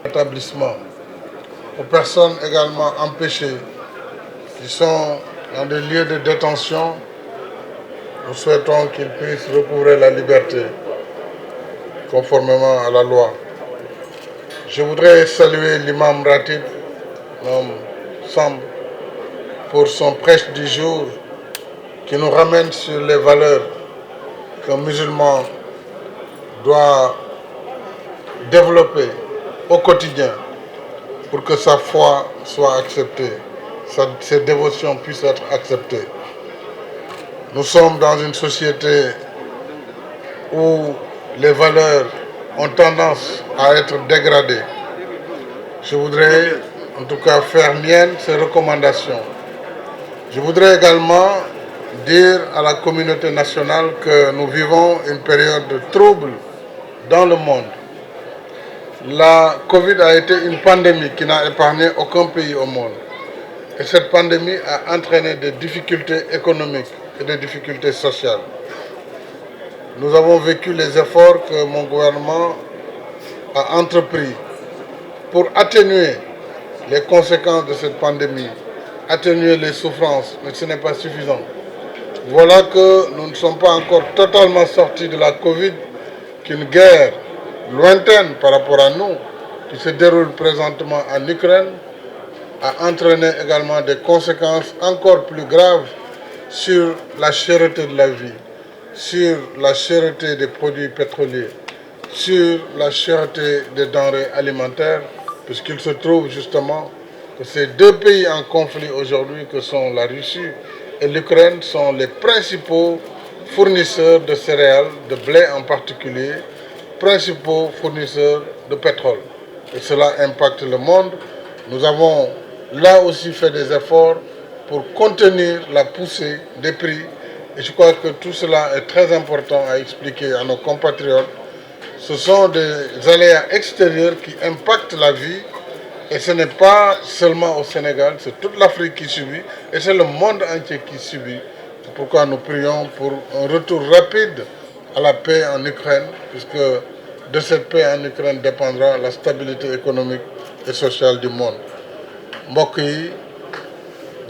Établissement. Aux personnes également empêchées qui sont dans des lieux de détention, nous souhaitons qu'ils puissent recouvrer la liberté conformément à la loi. Je voudrais saluer l'imam Ratib, l'homme Samb, pour son prêche du jour qui nous ramène sur les valeurs qu'un musulman doit développer au quotidien pour que sa foi soit acceptée, ses dévotions puissent être acceptées. Nous sommes dans une société où les valeurs ont tendance à être dégradées. Je voudrais en tout cas faire mienne ces recommandations. Je voudrais également dire à la communauté nationale que nous vivons une période de trouble dans le monde. La Covid a été une pandémie qui n'a épargné aucun pays au monde. Et cette pandémie a entraîné des difficultés économiques et des difficultés sociales. Nous avons vécu les efforts que mon gouvernement a entrepris pour atténuer les conséquences de cette pandémie, atténuer les souffrances, mais ce n'est pas suffisant. Voilà que nous ne sommes pas encore totalement sortis de la Covid, qu'une guerre lointaine par rapport à nous, qui se déroule présentement en Ukraine, a entraîné également des conséquences encore plus graves sur la cherté de la vie, sur la cherté des produits pétroliers, sur la cherté des denrées alimentaires, puisqu'il se trouve justement que ces deux pays en conflit aujourd'hui, que sont la Russie et l'Ukraine, sont les principaux fournisseurs de céréales, de blé en particulier, principaux fournisseurs de pétrole. Et cela impacte le monde. Nous avons là aussi fait des efforts pour contenir la poussée des prix. Et je crois que tout cela est très important à expliquer à nos compatriotes. Ce sont des aléas extérieurs qui impactent la vie. Et ce n'est pas seulement au Sénégal, c'est toute l'Afrique qui subit. Et c'est le monde entier qui subit. C'est pourquoi nous prions pour un retour rapide à la paix en Ukraine, puisque de cette paix en Ukraine dépendra la stabilité économique et sociale du monde. mbokk yi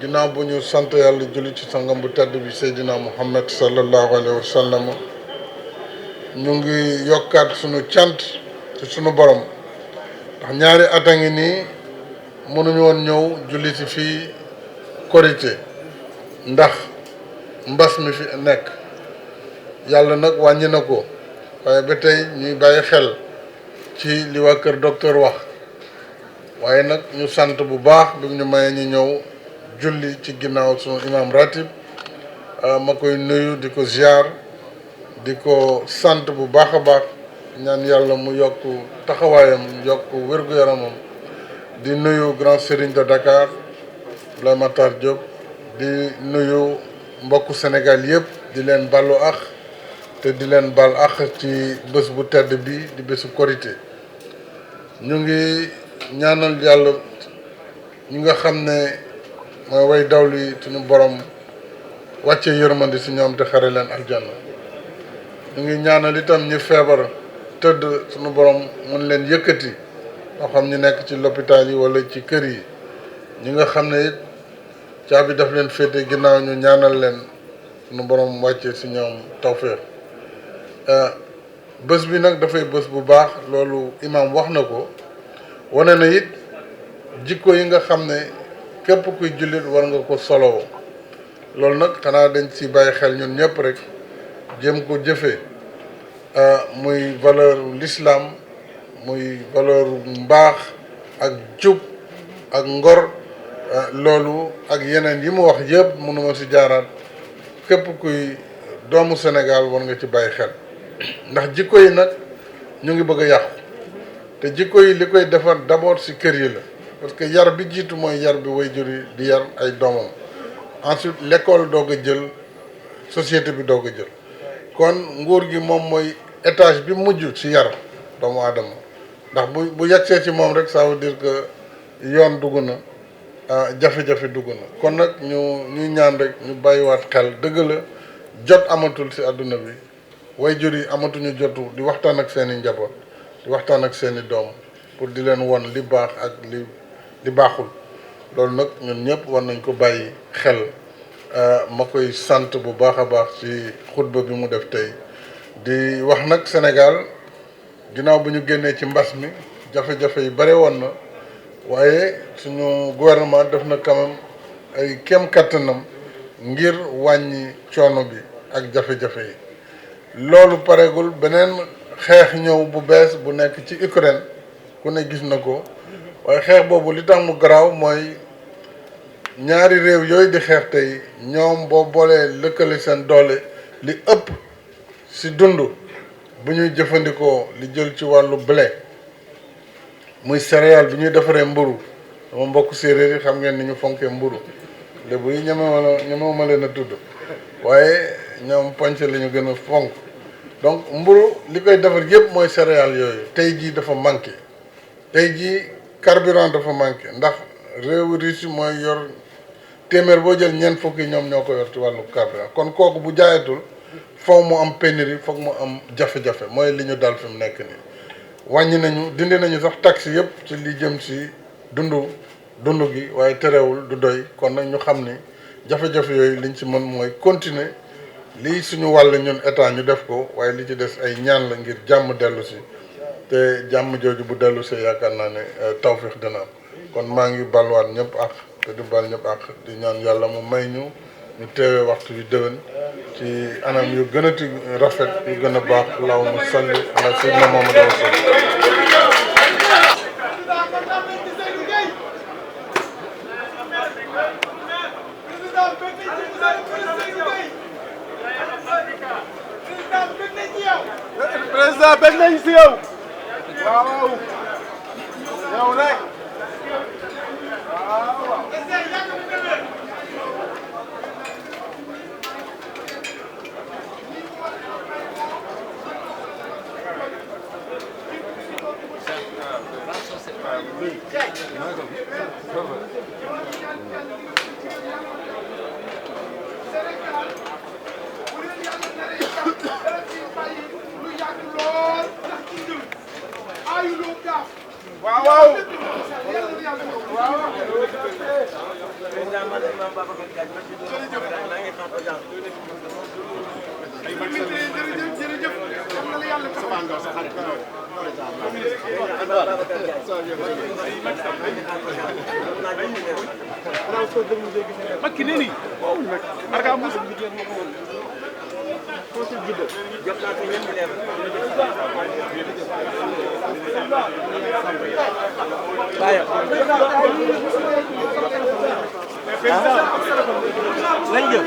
ginnaaw bu ñu sant yàlla julli ci sangam bu tedd bi Seydina Muhammad sallallahu alayhi wa sallam ñu ngi yokkaat sunu cant ci sunu borom ndax ñaari at a ngi nii mënuñu woon ñëw julli ci fii korité ndax mbas mi fi nekk yàlla nag wàññi na ko waaye ba tey ñuy bàyyi xel ci li waa kër docteur wax waaye nag ñu sant bu baax bi ñu mayee ñu ñëw julli ci ginnaaw sunu imam ratib ma koy nuyu di ko ziar di ko sant bu baax a baax ñaan yàlla mu yokk taxawaayam yokk wér-gu-yaramam di nuyu grand serigne de Dakar Abdoulaye Matar Diop di nuyu mbokku Sénégal yëpp di leen ballu ak te di leen bal ak ci bés bu tedd bi di bésu korité ñu ngi ñaanal yàlla ñi nga xam ne mooy way dawlu yi suñu borom wàcce yërmandi si ñoom te xare leen aljanna ñu ngi ñaanal itam ñi feebar tëdd suñu borom mun leen yëkkati moo xam ñu nekk ci l'hôpital yi wala ci kër yi ñi nga xam ne it caabi daf leen féete ginnaaw ñu ñaanal leen suñu borom wàcce si ñoom tawféex bés bi nag dafay bés bu baax loolu imam wax na ko wane na it jikko yi nga xam ne képp kuy jullit war nga ko solowoo loolu nag xanaa dañ ci bàyyi xel ñun ñëpp rek jéem ko jëfee muy valeur l'islam muy valeur mbaax ak jub ak ngor loolu ak yeneen yi mu wax yëpp mënuma ci jaaraat képp kuy doomu Sénégal war nga ci bàyyi xel ndax jikko yi nag ñu ngi bëgg a yàqu te jikko yi li koy defar d'abord ci kër yi la parce que yar bi jiitu mooy yar bi waajur yi di yar ay doomam ensuite l'école doog a jël société bi doog a jël kon nguur gi moom mooy étage bi mujj ci yar doomu aadama ndax bu yegsee ci moom rek ça veut dire que yoon dugg na jafe-jafe dugg na kon nag ñuy ñaan rek ñu bàyyiwaat xel dëgg la jot amatul ci àdduna bi waajur yi amatuñu jotu di waxtaan ak seeni njaboot di waxtaan ak seeni doom pour di leen won li baax ak li baaxul loolu nag ñun ñëpp war nañ ko bàyyi xel ma koy sant bu baax a baax ci xutba bi mu def tey di wax nag Sénégal ginnaaw bu ñu génnee ci mbas mi jafe-jafe yi bare woon na waaye suñu gouvernement def na quand même ay kéem kattanam ngir wàññi coono bi ak jafe-jafe yi loolu pareegul beneen xeex ñëw bu bees bu nekk ci Ukraine ku ne gis na ko waaye xeex boobu li tax mu garaaw mooy ñaari réew yooyu di xeex tey ñoom boo boolee lëkkale seen doole li ëpp ci dund bu ñuy jëfandikoo li jël ci wàllu blé muy céréale bi ñuy defaree mburu sama mbokk séeréer yi xam ngeen ni ñu fonkee mburu lébu yi ñemewuma leen a tudd waaye ñoom ponce la ñu gën a fonk donc mburu li koy defar yëpp mooy céréales yooyu tey jii dafa manqué tey jii carburant dafa manqué ndax réewu Russie mooy yor téeméer boo jël ñeent fukki ñoom ñoo ko yor ci wàllu carburant kon kooku bu jaayatul foog mu am pénurie foog mu am jafe-jafe mooy li ñu dal fi mu nekk nii wàññi nañu dindi nañu sax taxe yëpp ci li jëm ci dund gi waaye terewul du doy kon nag ñu xam ni jafe-jafe yooyu liñ ci mën mooy continuer lii suñu wàll ñun état ñu def ko waaye li ci des ay ñaan la ngir jàmm dellu si te jàmm jooju bu dellu si yaakaar naa ne tawfeex dina am kon maa ngi balwaat ñëpp ak te di bal ñëpp ak di ñaan yàlla mu may ñu teewee waxtu yu déwén ci anam yu gën a ti rafet yu gën a baax allahumma salli ala sayyidina Muhammad wa sallam. président bëgg nañ si yow waaw yow rek waaw waaw Makki ne ni arka musu lañ jëm